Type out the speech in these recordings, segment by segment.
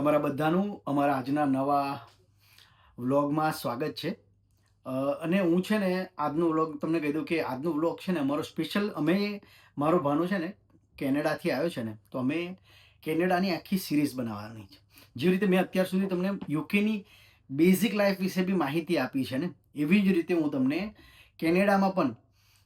તમારા બધાનું અમારા આજના નવા વ્લોગમાં સ્વાગત છે. અને હું છે ને આજનો વ્લોગ તમને કહી દઉં કે આજનો વ્લોગ છે ને અમારો સ્પેશિયલ મારો ભાણો છે ને કેનેડાથી આવ્યો છે ને, તો અમે કેનેડાની આખી સિરીઝ બનાવવાની છે. જે રીતે મેં અત્યાર સુધી તમને યુકેની બેઝિક લાઈફ વિશે બી માહિતી આપી છે ને, એવી જ રીતે હું તમને કેનેડામાં પણ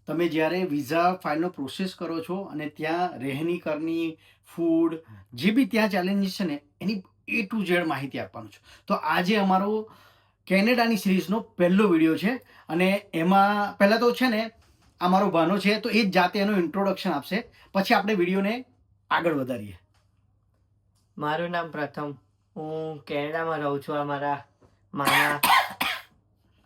તમે જ્યારે વિઝા ફાઇલનો પ્રોસેસ કરો છો અને ત્યાં રહેણી કરની, ફૂડ, જે બી ત્યાં ચેલેન્જીસ છે ને એની A to Z માહિતી આપવાનું છું. તો આજે અમારો કેનેડાની સિરીઝનો પહેલો વિડીયો છે અને એમાં પહેલાં તો છે ને આ મારો ભાનો છે, તો એ જ જાતે એનું ઇન્ટ્રોડક્શન આપશે, પછી આપણે વિડીયોને આગળ વધારીએ. મારું નામ પ્રથમ. હું કેનેડામાં રહું છું.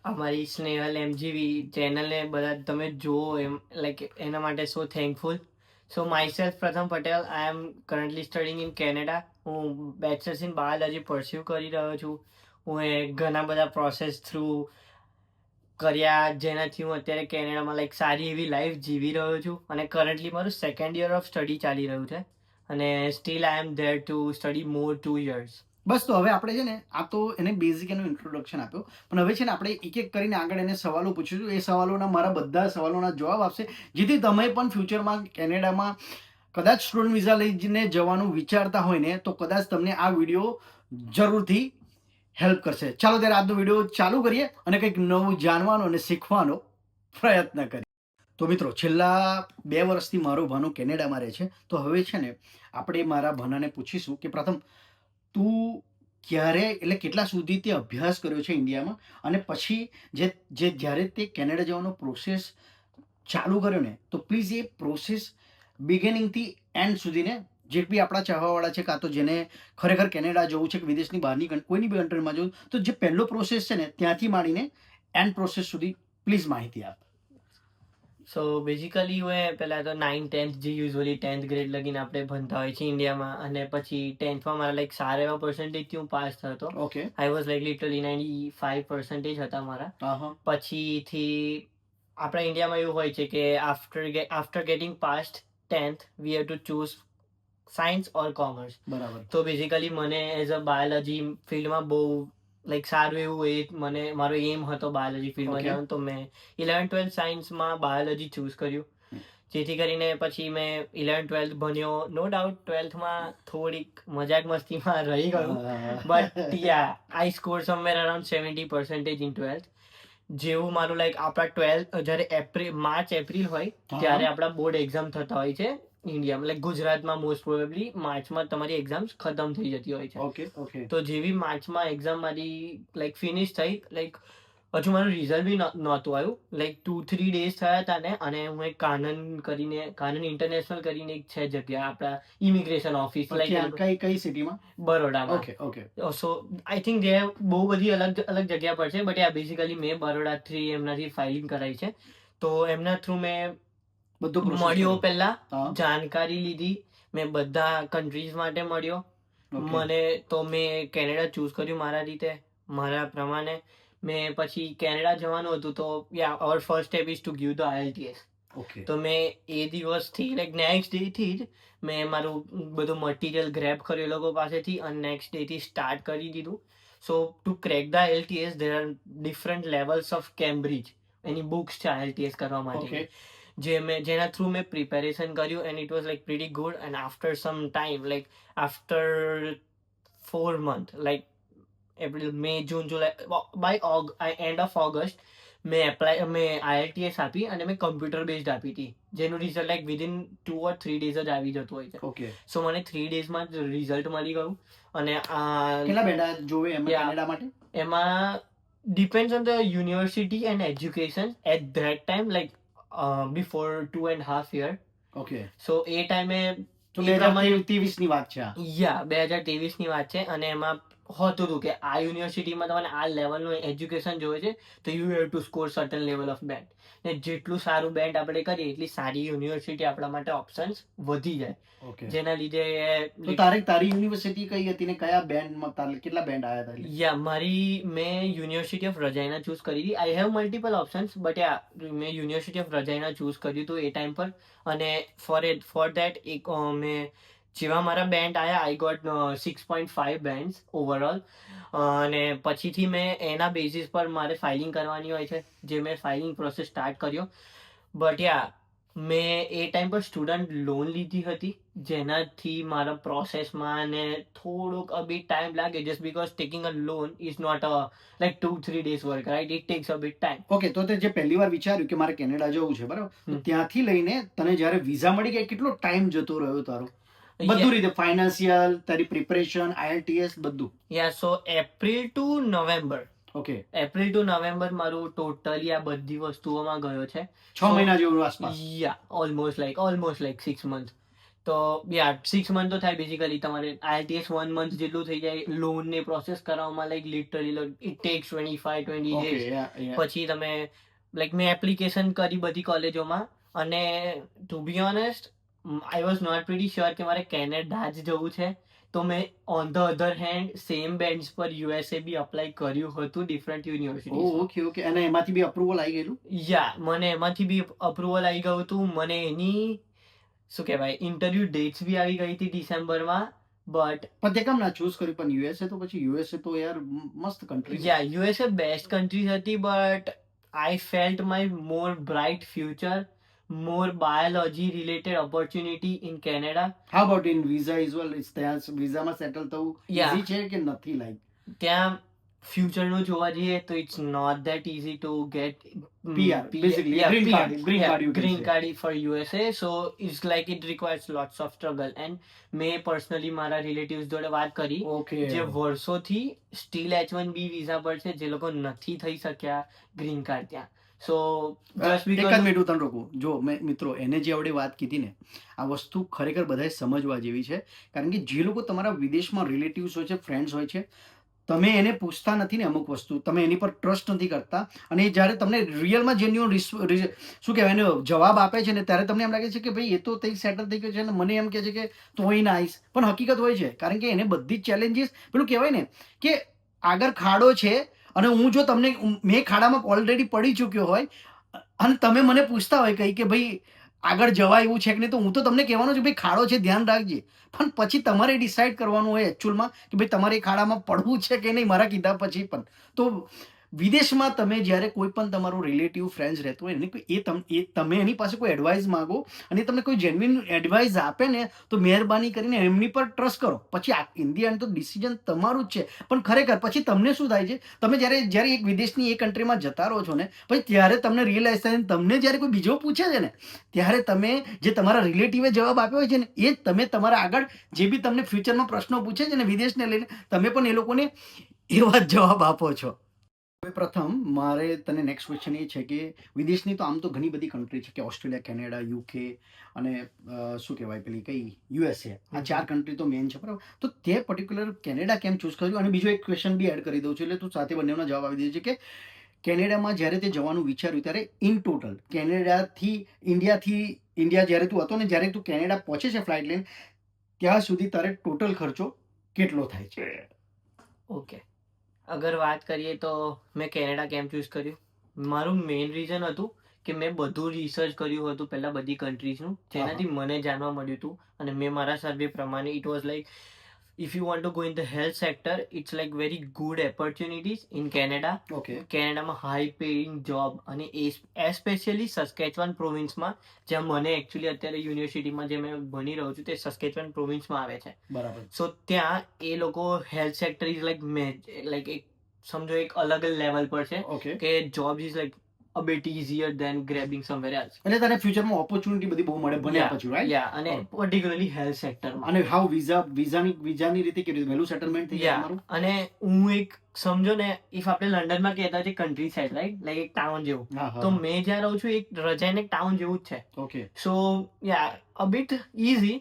અમારી સ્નેહલ MGV ચેનલને બધા તમે જુઓ એમ લાઈક એના માટે સો થેન્કફુલ. સો માય સેલ્ફ પ્રથમ પટેલ. આઈ એમ કરન્ટલી સ્ટડીંગ ઇન કેનેડા. હું બેચલર્સ ઇન બાયોલોજી પરસ્યુ કરી રહ્યો છું. હું ઘણા બધા પ્રોસેસ થ્રુ કર્યા જેનાથી હું અત્યારે કેનેડામાં લાઈક સારી એવી લાઈફ જીવી રહ્યો છું અને કરન્ટલી મારું સેકન્ડ યર ઓફ સ્ટડી ચાલી રહ્યું છે અને still I am there to study more 2 years. બસ, તો હવે આપણે છે ને આ તો એને બેઝિક એનું ઇન્ટ્રોડક્શન આપ્યું, પણ હવે છે ને આપણે એક એક કરીને આગળ એને સવાલો પૂછીશું. એ સવાલોના મારા બધા સવાલોના જવાબ આપશે, જેથી તમે પણ ફ્યુચરમાં કેનેડામાં કદાચ સ્ટુડન્ટ વિઝા લઈને જવાનું વિચારતા હોય ને, તો કદાચ તમને આ વિડીયો જરૂરથી હેલ્પ કરશે. ચાલો ત્યારે આજનો વિડીયો ચાલુ કરીએ અને કંઈક નવું જાણવાનો અને શીખવાનો પ્રયત્ન કરીએ. તો મિત્રો, છેલ્લા 2 વર્ષથી મારો ભાનો કેનેડામાં રહે છે. તો હવે છે ને આપણે મારા ભાનાને પૂછીશું કે પ્રથમ તું ક્યારે એટલે કેટલા સુધી તે અભ્યાસ કર્યો છે ઇન્ડિયામાં, અને પછી જ્યારે તે કેનેડા જવાનો પ્રોસેસ ચાલુ કર્યો ને, તો પ્લીઝ એ પ્રોસેસ બિગિનિંગથી એન્ડ સુધીને જે બી આપણા ચાહવાવાળા છે, કાં તો જેને ખરેખર કેનેડા જવું છે કે વિદેશની બહારની કોઈની બી કન્ટ્રીમાં જવું, તો જે પહેલો પ્રોસેસ છે ને ત્યાંથી માંડીને એન્ડ પ્રોસેસ સુધી પ્લીઝ માહિતી આપ. સો બેઝિકલી હું પહેલાં તો 9th-10th જે યુઝ્યુઅલી 10th ગ્રેડ લગીને આપણે ભણતા હોય છે ઇન્ડિયામાં, અને પછી 10thમાં મારા લાઈક સારા એવા પર્સન્ટેજથી હું પાસ થયો હતો. Okay. I was like literally 95% હતા મારા. પછીથી આપણા ઇન્ડિયામાં એવું હોય છે કે after getting past 10th we have to choose science or commerce. બરાબર. તો બેઝિકલી મને એઝ અ બાયોલોજી ફિલ્ડમાં બહુ લાઈક સારું એવું મારો એમ હતો બાયોલોજી ફિલ્ડમાં જવાનું, તો મેં 11th-12th સાયન્સમાં બાયોલોજી ચૂઝ કર્યું. જેથી કરીને પછી મેં 11th-12th ભણ્યો. નો ડાઉટ 12thમાં થોડીક મજાક મસ્તીમાં રહી ગયું, but ya I score somewhere around 70% in 12th. જેવું મારું લાઈક આપણા 12th જ્યારે માર્ચ એપ્રિલ હોય ત્યારે આપણા બોર્ડ એક્ઝામ થતા હોય છે ઇન્ડિયામાં. લાઈક ગુજરાતમાં મોસ્ટ પ્રોબેબલી માર્ચમાં તમારી એક્ઝામ્સ ખતમ થઈ જતી હોય છે. Okay okay. તો જેવી માર્ચમાં એક્ઝામ મારી લાઈક ફિનિશ થઈ, લાઈક હજુ મારું રિઝલ્ટ બી નહોતું આવ્યું, લાઈક 2-3 days થયા હતા ને, અને હું એક કાનન ઇન્ટરનેશનલ કરીને એક છે જગ્યા આપણા ઇમિગ્રેશન ઓફિસ, લાઈક કઈ સિટીમાં? બરોડામાં. Okay okay. So I think જે બહુ બધી અલગ અલગ જગ્યા પર છે, બટ આ બેઝિકલી મેં બરોડાથી એમનાથી ફાઇલિંગ કરાવી છે. તો એમના થ્રુ મેં બધું મળ્યો, પહેલા જાણકારી લીધી, મેં બધા કન્ટ્રીઝ માટે મળ્યો મને. તો મેં કેનેડા ચૂઝ કર્યું મારા રીતે, મારા પ્રમાણે. મેં પછી કેનેડા જવાનું હતું, તો yeah our first step is to give the IELTS. તો મેં એ દિવસથી લાઈક નેક્સ્ટ ડેથી જ મેં મારું બધું મટીરિયલ ગ્રેબ કર્યું એ લોકો પાસેથી, અને નેક્સ્ટ ડેથી સ્ટાર્ટ કરી દીધું. So to crack the IELTS there are different levels of Cambridge. એની બુક્સ છે IELTS કરવા માટે, જેના થ્રુ મેં પ્રિપેરેશન કર્યું, and it was like pretty good. And after some time, like after 4 months, like April, May, June, July, by end of August મેં IELTS આપી, અને મેં કમ્પ્યુટર બેઝડ આપી હતી, જેનું result like within 2 or 3 days જ આવી જતું હોય છે. ઓકે. સો મને 3 daysમાં જ રિઝલ્ટ મળી ગયું. અને કેટલા બેન્ડ જોવે એમાં કેનેડા માટે? એમાં depends on the university and education at that time, like before 2.5 years. Okay. So એ ટાઈમે 2023 ની વાત છે. યા 2023 ની વાત છે, અને એમાં હોતું હતું કે આ યુનિવર્સિટીમાં તમારે આ લેવલનું એજ્યુકેશન જોઈએ છે, તો you have to score certain level of band. ને જેટલું સારું બેન્ડ આપણે કરીએ એટલી સારી યુનિવર્સિટી આપણા માટે ઓપ્શન્સ વધી જાય. જેના લીધે તારી યુનિવર્સિટી કઈ હતી ને કયા બેન્ડમાં કેટલા બેન્ડ આવ્યા હતા? યા મેં યુનિવર્સિટી ઓફ રજાઈના ચૂઝ કરી હતી. I have multiple options, but યા મેં યુનિવર્સિટી ઓફ રજાઈના ચૂઝ કર્યું હતું એ ટાઈમ પર. અને ફોર ધેટ મેં જેવા મારા બેન્ડ આયા આઈ ગોટ 6.5 બેન્ડ્સ ઓવરઓલ, અને પછીથી મેં એના બેઝિસ પર મારે ફાઇલિંગ કરવાની હોય છે, જે મેં ફાઇલિંગ પ્રોસેસ સ્ટાર્ટ કર્યો. બટ યા, મેં એ ટાઈમ પર સ્ટુડન્ટ લોન લીધી હતી, જેનાથી મારા પ્રોસેસમાં અને થોડુંક અ બિટ ટાઈમ લાગે, just because taking a loan is not like 2-3 days work, right? It takes a bit time. Okay, તો તે જે પહેલી વાર વિચાર્યું કે મારે કેનેડા જવું છે, બરાબર, તો હમ. ત્યાંથી લઈને તને જ્યારે વિઝા મળી ગઈ કેટલો ટાઈમ જતો રહ્યો તારો? બધું રીતે, ફાઇનાન્શિયલ, તારી પ્રિપરેશન, IELTS બધું? Yeah, so April to November, okay, April to November મારું ટોટલી આ બધી વસ્તુઓમાં ગયો છે. 6 મહિના જેવું આસપાસ. Yeah, almost like 6 months. તો યા, 6 month તો થાય બેઝિકલી. તમારે IELTS 1 month જેટલું થઈ જાય. લોન ની પ્રોસેસ કરવામાં like literally it tax 25-20 okay, days. પછી તમે લાઈક મેં એપ્લિકેશન કરી બધી કોલેજોમાં, અને to be honest I was not pretty sure કે મારે કેનેડા જ જવું છે. તો મેં on the other hand same bench પર USA બી અપ્લાય કર્યું હતું ડિફરન્ટ યુનિવર્સિટીઝમાં. ઓકે, ઓકે, અને એમાંથી બી અપ્રુવલ આવી ગયેલું? યા, મને એમાંથી બી અપ્રુવલ આવી ગયું હતું. મને એની શું કહેવાય, ઇન્ટરવ્યુ ડેટ્સ બી આવી ગઈ હતી ડિસેમ્બરમાં. બટ પણ તે કેમ ના ચૂઝ કર્યું? પણ યુએસએ તો પછી યુએસએ તો યાર મસ્ત કન્ટ્રી છે. યા, યુએસએ બેસ્ટ કન્ટ્રી હતી, but I felt my more bright future, more biology related opportunity in Canada. How about in visa is well? ત્યાં વિઝામાં સેટલ થવું Yeah. ઈઝી છે કે નથી? લાઈક ત્યાં ફ્યુચરનું જોવા જઈએ તો it's not that easy to get PR, basically, green card you can green say. Card for USA. So it's like it requires lots of struggle. And મેં પર્સનલી મારા રિલેટિવ્સ જોડે વાત કરી, ઓકે, જે વર્ષોથી સ્ટીલ H1B વિઝા પર છે, જે લોકો નથી થઈ શક્યા ગ્રીન કાર્ડ ત્યાં. સો જસ્ટ એક જ બીકોઝ મિનિટ હું તને રોકું. જો મેં મિત્રો એને જે આવડે વાત કીધી ને, આ વસ્તુ ખરેખર બધાએ સમજવા જેવી છે. કારણ કે જે લોકો તમારા વિદેશમાં રિલેટિવ્સ હોય છે, ફ્રેન્ડ્સ હોય છે, તમે એને પૂછતા નથી ને અમુક વસ્તુ, તમે એની પર ટ્રસ્ટ નથી કરતા, અને એ જ્યારે તમને રિયલમાં જેન્યુઅન શું કહેવાય એનો જવાબ આપે છે ને, ત્યારે તમને એમ લાગે છે કે ભાઈ એ તો તઈ સેટલ થઈ ગયો છે અને મને એમ કહે છે કે તું અહીં ના આવીશ. પણ હકીકત હોય છે, કારણ કે એને બધી જ ચેલેન્જીસ, પેલું કહેવાય ને કે આગળ ખાડો છે, અને હું જો તમને, મેં ખાડામાં ઓલરેડી પડી ચૂક્યો હોય, અને તમે મને પૂછતા હોય કંઈ કે ભાઈ આગળ જવાય એવું છે કે નહીં, તો હું તો તમને કહેવાનું છે ભાઈ ખાડો છે, ધ્યાન રાખજે. પણ પછી તમારે ડિસાઈડ કરવાનું હોય એકચ્યુઅલમાં કે ભાઈ તમારે એ ખાડામાં પડવું છે કે નહીં, મારા કીધા પછી પણ. તો વિદેશમાં તમે જ્યારે કોઈ પણ તમારું રિલેટિવ ફ્રેન્ડ્સ રહેતો હોય ને, તમે એની પાસે કોઈ એડવાઇસ માગો, અને તમને કોઈ જેન્યુઇન એડવાઇસ આપે ને, તો મહેરબાની કરીને એમની પર ટ્રસ્ટ કરો. પછી ઇન ધી એન્ડ તો ડિસિઝન તમારું જ છે. પણ ખરેખર પછી તમને શું થાય છે, તમે જ્યારે જ્યારે એક વિદેશની એ કન્ટ્રીમાં જતા રહો છો ને, પછી ત્યારે તમને રિયલાઇઝ થાય, તમને જ્યારે કોઈ બીજો પૂછે છે ને, ત્યારે તમે જે તમારા રિલેટિવે જવાબ આપ્યો હોય છે ને, એ જ તમે તમારા આગળ જે બી તમને ફ્યુચરમાં પ્રશ્નો પૂછે છે ને વિદેશને લઈને, તમે પણ એ લોકોને એવા જ જવાબ આપો છો. હવે પ્રથમ મારે તને નેક્સ્ટ ક્વેશ્ચન એ છે કે વિદેશની તો આમ તો ઘણી બધી કન્ટ્રી છે, કે ઓસ્ટ્રેલિયા, કેનેડા, UK, અને શું કહેવાય પેલી કઈ USA. આ 4 કન્ટ્રી તો મેઇન છે, બરાબર. તો તે પર્ટિક્યુલર કેનેડા કેમ ચૂઝ કર્યું? અને બીજો એક ક્વેશ્ચન બી એડ કરી દઉં છું, એટલે તું સાથે બંનેનો જવાબ આવી દેજે કે કેનેડામાં જ્યારે તે જવાનું વિચાર્યું ત્યારે ઇન ટોટલ ઇન્ડિયા જ્યારે તું હતો ને, જ્યારે તું કેનેડા પહોંચે છે ફ્લાઇટ લઈને, ત્યાં સુધી તારે ટોટલ ખર્ચો કેટલો થાય છે? ઓકે, અગર વાત કરીએ તો મેં કેનેડા કેમ ચૂઝ કર્યું, મારું મેઇન રીઝન હતું કે મેં બધું રિસર્ચ કર્યું હતું પહેલા બધી કન્ટ્રીઝનું, જેનાથી મને જાણવા મળ્યું હતું. અને મેં મારા સર્વે પ્રમાણે it was like, if you want to go in the health sector, it's like very good opportunities in Canada. Okay, કેનેડામાં હાઈ પેઇંગ જોબ, અને એસ્પેશિયલી સસ્કેચવાન પ્રોવિન્સમાં, જ્યાં મને એકચ્યુઅલી અત્યારે યુનિવર્સિટીમાં જે મેં ભણી રહ્યો છું તે સસ્કેચવાન પ્રોવિન્સમાં આવે છે. બરાબર. સો ત્યાં એ લોકો હેલ્થ સેક્ટર ઇઝ લાઈક એક સમજો એક અલગ લેવલ પર છે, ઓકે, કે job is like a bit easier than grabbing somewhere else. એટલે તને ફ્યુચરમાં ઓપોર્ચ્યુનિટી બધી બહુ મળે ભણ્યા પછી, રાઈટ? Yeah, અને પર્ટિક્યુલરલી હેલ્થ સેક્ટરમાં. અને હાઉ વિઝાની રીતે કેવી રીતે વહેલું સેટલમેન્ટ થઈ જાય તમારું? અને હું એક સમજો ને, ઇફ આપણે લંડનમાં કહેતા છે કન્ટ્રી સાઇડ, રાઈટ, લાઈક એક ટાઉન જેવું, હા, તો હા, મેં જ્યાં રહું છું એક રજાઈને એક ટાઉન જેવું જ છે. ઓકે, સો યા, અ બીટ ઇઝી.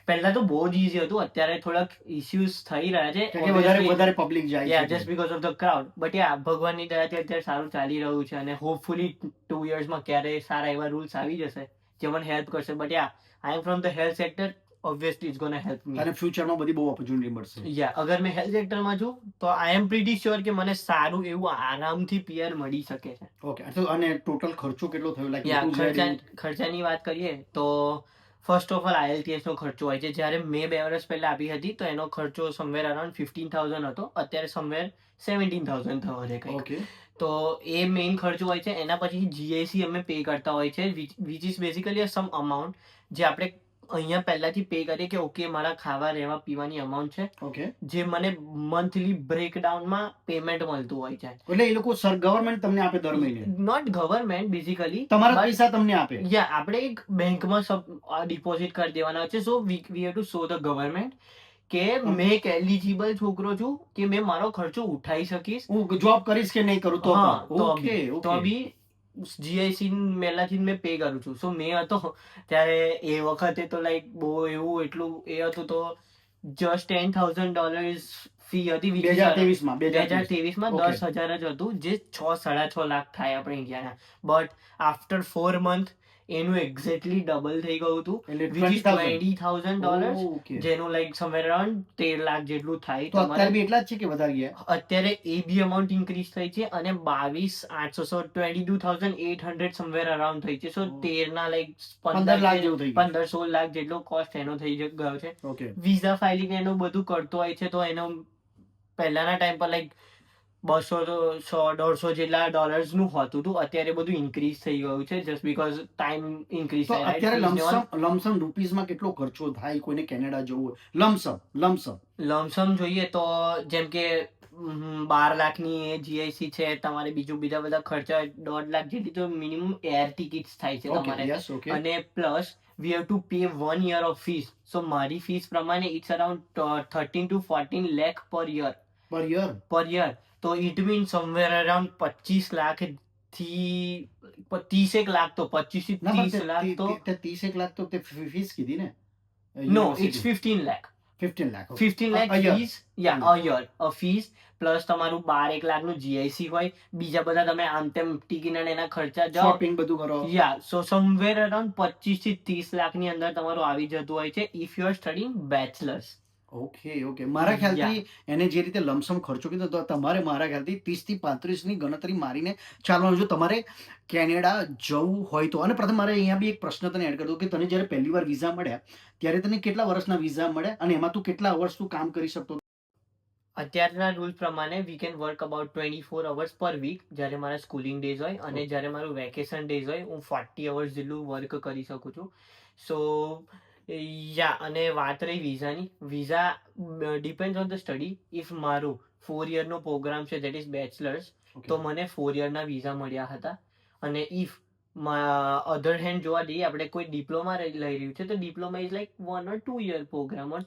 પહેલા તો બહુ જ ઇઝી હતું, અત્યારે થોડાક ઇશ્યુઝ થઈ રહ્યા છે, કે વધારે પબ્લિક જાય યા, છે. Just because of the crowd. But yeah, ભગવાનની દયાથી અત્યારે સારું ચાલી રહ્યું છે, અને હોપફુલી 2 yearsમાં ક્યારે સારા એવા રૂલ્સ આવી જશે જે મને હેલ્પ કરશે. But ya, I am from the health sector, obviously it's gonna help me. અને ફ્યુચરમાં બધી બહુ ઓપોર્ચ્યુનિટી મળશે. યા, અગર મેં હેલ્થ સેક્ટરમાં છું તો આઈ એમ પ્રીટી શ્યોર કે મને સારું એવું આરામથી PR મળી શકે છે. ઓકે, તો અને ટોટલ ખર્ચો કેટલો થયો? યા, લાઈક ખર્ચાની વાત કરીએ તો ફર્સ્ટ ઓફ ઓલ IELTS નો ખર્ચો હોય છે. જ્યારે મેં 2 વર્ષ પહેલા આપી હતી તો એનો ખર્ચો સમવેર અરાઉન્ડ 15,000 હતો. અત્યારે સમવેર 17,000 થયો છે કંઈક. ઓકે. તો એ મેઇન ખર્ચો હોય છે. એના પછી GIC અમે પે કરતા હોય છે, which is basically some amount જે આપણે અહીંયા પહેલાથી પે કરીએ કે ઓકે મારા ખાવા રહેવા પીવાની અમાઉન્ટ છે, ઓકે. જે મને મંથલી બ્રેકડાઉનમાં પેમેન્ટ મળતું હોય છે. એટલે એ લોકો ગવર્મેન્ટ તમને આપે દર મહિને, નોટ ગવર્મેન્ટ બેઝિકલી, તમારા પૈસા તમને આપે. યા આપણે એક બેંકમાં ડિપોઝિટ કરી દેવાના હોય છે. So we have to show the government કે મેં એક એલિજિબલ છોકરો છું, કે મેં મારો ખર્ચો ઉઠાવી શકીશ. હું જોબ કરીશ કે નહીં કરું તો હા, પણ. તો ઓકે, બી તો ઓકે. બી GIC પહેલાથી મેં પે કરું છું. સો મેં હતો ત્યારે એ વખતે તો લાઈક બહુ એવું એટલું એ હતું તો જસ્ટ $10,000 ફી હતી. 2023 માં 2023 Okay. 10,000 જ હતું, જે 6-6.5 લાખ થાય આપણે ઇન્ડિયાના. બટ આફ્ટર 4 મંથ એનું એક્ઝેક્ટલી ડબલ થઈ ગયું હતું, એટલે which is $20,000. $20,000, ઓકે. જેનું લાઈક સમવેર અરાઉન્ડ 13 લાખ જેટલું થાય તો અત્યારે તમારે. બી એટલા જ છે કે વધારે ગયા? અત્યારે એ બી અમાઉન્ટ ઇન્ક્રીઝ થઈ છે અને 22,800 22,800 સમવેર અરાઉન્ડ થઈ છે. સો 13 ના લાઈક 15 લાખ જેવું થઈ ગયું. 15-16 લાખ જેટલો કોસ્ટ એનો થઈ ગયો છે. ઓકે. વિઝા ફાઇલિંગ એનું બધું કરતો હોય છે, તો એનો પહેલાના ટાઈમ પર લાઈક 200-100-150 જેટલા ડોલર્સનું હોતું હતું. અત્યારે બધું ઇન્ક્રીઝ થઈ ગયું છે જસ્ટ બીકોઝ ટાઈમ ઇન્ક્રીઝ તો થાય. અત્યારે લમસમ રૂપીઝમાં કેટલો ખર્ચો થાય કોઈને કેનેડા જવું હોય? લમસમ લમસમ જોઈએ તો જેમ કે 12 લાખની GIC છે, તમારે બીજા બધા ખર્ચા 1.5 લાખ જેટલી તો મિનિમમ એર ટિકિટ્સ થાય છે ઓકે. તમારે. યસ. ઓકે. અને plus we have to pay 1 year of fees. સો મારી ફીસ પ્રમાણે it's around 13 to 14 lakh per year. Per year. તો it mean somewhere around 25 lakh થી 30 લાખ તો 25 થી ના, 30 લાખ તો 30 લાખ તો તે ફીસ કીધી ને? No, it's 15 lakh. 15 lakh. 15 lakh A year. fees, yeah, a year, a fees plus તમારું 12-1 લાખનું GIC હોય, બીજા બધા તમે આમ તેમ ટિકિટ અને એના ખર્ચા જાઓ, શોપિંગ બધું કરો. યા, સો સમવેર અરાઉન્ડ 25 થી 30 લાખની અંદર તમારું આવી જતું હોય છે if you are studying bachelors. Okay. મારા ખ્યાલથી એને જે રીતે લમસમ ખર્ચો કીધો તો તમારે મારા ખ્યાલથી 30 થી 35 ની ગણતરી મારીને ચાલવાનું જો તમારે કેનેડા જવું હોય તો. અને પ્રથમ મારે અહીંયા બી એક પ્રશ્ન તને એડ કરી દઉં કે તને જ્યારે પહેલી વાર વિઝા મળ્યા ત્યારે તને કેટલા વર્ષના વિઝા મળ્યા અને એમાં તું કેટલા અવર્સ તું કામ કરી શકતો? અત્યારના રૂલ પ્રમાણે we can work about 24 hours પર વીક, જ્યારે મારા સ્કૂલિંગ ડેઝ હોય, અને જ્યારે મારું વેકેશન ડેઝ હોય હું 40 અવર્સ જેટલું વર્ક કરી શકું છું. સો યા, અને વાત રહી વિઝાની, visa depend on the study. If મારું 4 યરનો પ્રોગ્રામ છે દેટ ઇઝ બેચલર્સ, તો મને 4 યરના વિઝા મળ્યા હતા. અને ઇફ અધર હેન્ડ જોવા જઈએ, આપણે કોઈ ડિપ્લોમા લઈ રહ્યું છે તો diploma is like 1 or 2 year program, or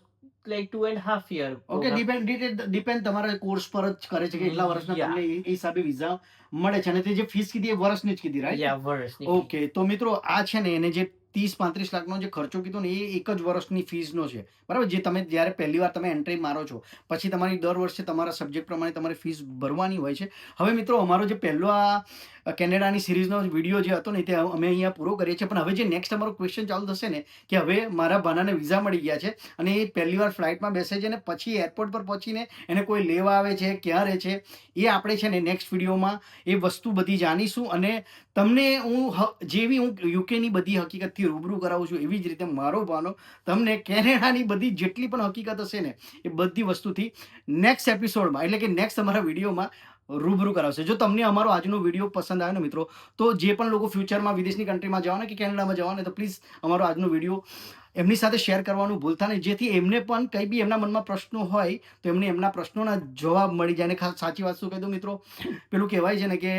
like 2.5 year. Okay. Depend તમારા કોર્સ પર જ કરે છે કે એટલા વર્ષના Yeah. તમને એ હિસાબે વિઝા મળે છે. અને તે જે ફીસ કીધી એ વર્ષની જ કીધી, રાઈટ? યા, વર્ષની. ઓકે. તો મિત્રો આ છે ને એને જે 30-35 લાખનો જે ખર્ચો કીધો ને એ એક જ વર્ષની ફીસનો છે, બરાબર? જે તમે જ્યારે પહેલી વાર તમે એન્ટ્રી મારો છો પછી તમારી દર વર્ષે તમારા સબ્જેક્ટ પ્રમાણે તમારે ફીસ ભરવાની હોય છે. હવે મિત્રો અમારો જે પહેલો આ કેનેડાની સિરીઝનો વિડીયો જે હતો ને તે અમે અહીંયા પૂરો કરીએ છીએ. પણ હવે જે નેક્સ્ટ અમારો ક્વેશ્ચન ચાલુ થશે ને કે હવે મારા ભાનાને વિઝા મળી ગયા છે અને એ પહેલી વાર ફ્લાઇટમાં બેસે છે ને પછી એરપોર્ટ પર પહોંચીને એને કોઈ લેવા આવે છે, ક્યાં રહે છે, એ આપણે છે ને નેક્સ્ટ વિડીયોમાં એ વસ્તુ બધી જાણીશું. અને તમને જેવી હું યુકેની બધી હકીકતથી રૂબરૂ કરાવું છું એવી જ રીતે મારો ભાનો તમને કેનેડાની બધી જેટલી પણ હકીકત હશે ને એ બધી વસ્તુથી નેક્સ્ટ એપિસોડમાં એટલે કે નેક્સ્ટ અમારા વિડીયોમાં રૂબરૂ કરાવશે. જો તમને અમારો આજનો વિડીયો પસંદ આવ્યો ને મિત્રો, તો જે પણ લોકો ફ્યુચરમાં વિદેશની કન્ટ્રીમાં જવાના કે કેનેડામાં જવાના, તો પ્લીઝ અમારો આજનો વિડીયો એમની સાથે શેર કરવાનું ભૂલતા નહીં, જેથી એમને પણ કંઈ બી એમના મનમાં પ્રશ્નો હોય તો એમને એમના પ્રશ્નોના જવાબ મળી જાય. અને સાચી વાત શું કહી દઉં મિત્રો, પેલું કહેવાય છે ને કે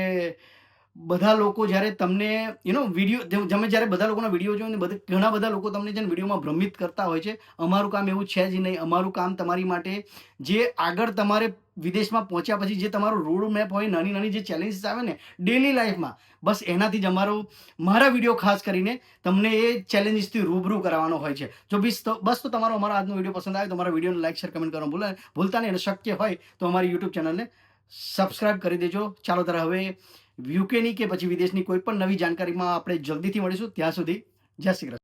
બધા લોકો જ્યારે તમને વિડીયો તમે જ્યારે બધા લોકોના વિડીયો જોઈને ઘણા બધા લોકો તમને છે ને વિડીયોમાં ભ્રમિત કરતા હોય છે. અમારું કામ એવું છે જ નહીં. અમારું કામ તમારી માટે જે આગળ તમારે વિદેશમાં પહોંચ્યા પછી જે તમારો રોડ મેપ હોય, નાની નાની જે ચેલેન્જીસ આવે ને ડેલી લાઈફમાં, બસ એનાથી જ મારા વિડીયો ખાસ કરીને તમને એ ચેલેન્જીસથી રૂબરૂ કરાવવાનો હોય છે. જો બસ તો તમારો અમારો આજનો વિડીયો પસંદ આવે તો અમારા વિડીયોને લાઈક, શેર, કમેન્ટ કરવાનું ભૂલતા નહીં. અને શક્ય હોય તો અમારી યુટ્યુબ ચેનલને સબસ્ક્રાઇબ કરી દેજો. ચાલો ત્યારે હવે યુકેની કે પછી વિદેશની કોઈ પણ નવી જાણકારીમાં આપણે જલ્દીથી મળીશું. ત્યાં સુધી જય શ્રી કૃષ્ણ.